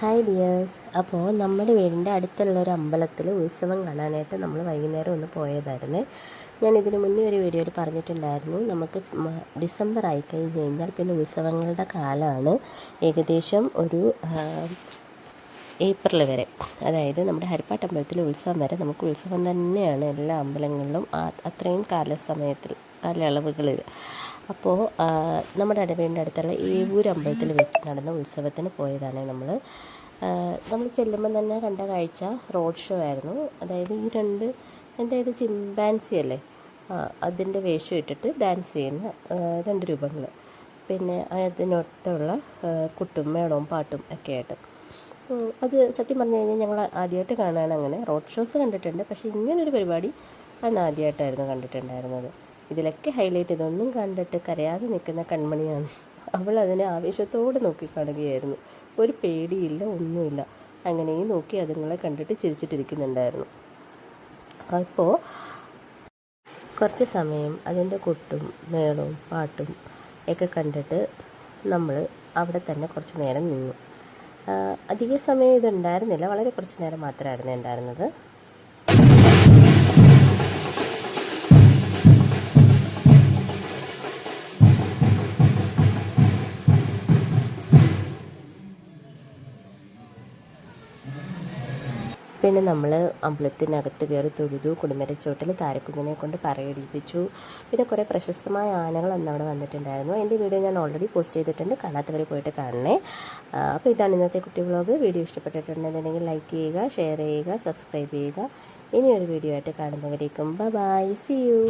Hi dears. അപ്പോൾ നമ്മുടെ വീടിൻ്റെ അടുത്തുള്ള ഒരു അമ്പലത്തിൽ ഉത്സവം കാണാനായിട്ട് നമ്മൾ വൈകുന്നേരം ഒന്ന് പോയതായിരുന്നു. ഞാൻ ഇതിന് മുന്നേ ഒരു വീഡിയോയിൽ പറഞ്ഞിട്ടുണ്ടായിരുന്നു, നമുക്ക് ഡിസംബർ ആയിക്കഴിഞ്ഞ് കഴിഞ്ഞാൽ പിന്നെ ഉത്സവങ്ങളുടെ കാലമാണ്. ഏകദേശം ഒരു ഏപ്രിൽ വരെ, അതായത് നമ്മുടെ ഹരിപ്പാട്ട് അമ്പലത്തിലെ ഉത്സവം വരെ നമുക്ക് ഉത്സവം തന്നെയാണ് എല്ലാ അമ്പലങ്ങളിലും അത്രയും കാലയളവുകളിൽ. അപ്പോൾ നമ്മുടെ വീടിൻ്റെ അടുത്തുള്ള ഏവൂർ അമ്പലത്തിൽ വെച്ച് നടന്ന ഉത്സവത്തിന് പോയതാണ് നമ്മൾ ചെല്ലുമ്പം തന്നെ കണ്ട കാഴ്ച റോഡ് ഷോ ആയിരുന്നു. അതായത് ഈ എന്തായത് ചിമ്പാൻസി അല്ലേ, അതിൻ്റെ വേഷം ഇട്ടിട്ട് ഡാൻസ് ചെയ്യുന്ന രണ്ട് രൂപങ്ങൾ, പിന്നെ അതിനൊത്തുള്ള കുട്ടും മേളവും പാട്ടും ഒക്കെ ആയിട്ട്. അത് സത്യം പറഞ്ഞു കഴിഞ്ഞാൽ ഞങ്ങൾ ആദ്യമായിട്ട് കാണാൻ. അങ്ങനെ റോഡ് ഷോസ് കണ്ടിട്ടുണ്ട്, പക്ഷേ ഇങ്ങനൊരു പരിപാടി അന്ന് ആദ്യമായിട്ടായിരുന്നു കണ്ടിട്ടുണ്ടായിരുന്നത്. ഇതിലൊക്കെ ഹൈലൈറ്റ് ഇതൊന്നും കണ്ടിട്ട് കരയാതെ നിൽക്കുന്ന കൺമണിയാണ്. അവൾ അതിനെ ആവേശത്തോടെ നോക്കിക്കാണുകയായിരുന്നു. ഒരു പേടിയില്ല, ഒന്നുമില്ല. അങ്ങനെയും നോക്കി അതുങ്ങളെ കണ്ടിട്ട് ചിരിച്ചിട്ടിരിക്കുന്നുണ്ടായിരുന്നു. അപ്പോൾ കുറച്ച് സമയം അതിൻ്റെ കൊട്ടും മേളവും പാട്ടും ഒക്കെ കണ്ടിട്ട് നമ്മൾ അവിടെ തന്നെ കുറച്ച് നേരം നിന്നു. അധിക സമയം ഇതുണ്ടായിരുന്നില്ല, വളരെ കുറച്ച് നേരം മാത്രമായിരുന്നു ഉണ്ടായിരുന്നത്. പിന്നെ നമ്മൾ അമ്പലത്തിനകത്ത് കയറി തൊഴുതു. കുടിമരച്ചോട്ടിൽ താരക്കുഞ്ഞിനെ കൊണ്ട് പറയടിപ്പിച്ചു. പിന്നെ കുറേ പ്രശസ്തമായ ആനകൾ അന്ന് അവിടെ വന്നിട്ടുണ്ടായിരുന്നു. എൻ്റെ വീഡിയോ ഞാൻ ഓൾറെഡി പോസ്റ്റ് ചെയ്തിട്ടുണ്ട്, കാണാത്തവർ പോയിട്ട് കാണണേ. അപ്പോൾ ഇതാണ് ഇന്നത്തെ കുട്ടി വ്ളോഗ്. വീഡിയോ ഇഷ്ടപ്പെട്ടിട്ടുണ്ടെന്നുണ്ടെങ്കിൽ ലൈക്ക് ചെയ്യുക, ഷെയർ ചെയ്യുക, സബ്സ്ക്രൈബ് ചെയ്യുക. ഇനിയൊരു വീഡിയോ ആയിട്ട് കാണുന്നവരേക്കും ബൈ, സീ യു.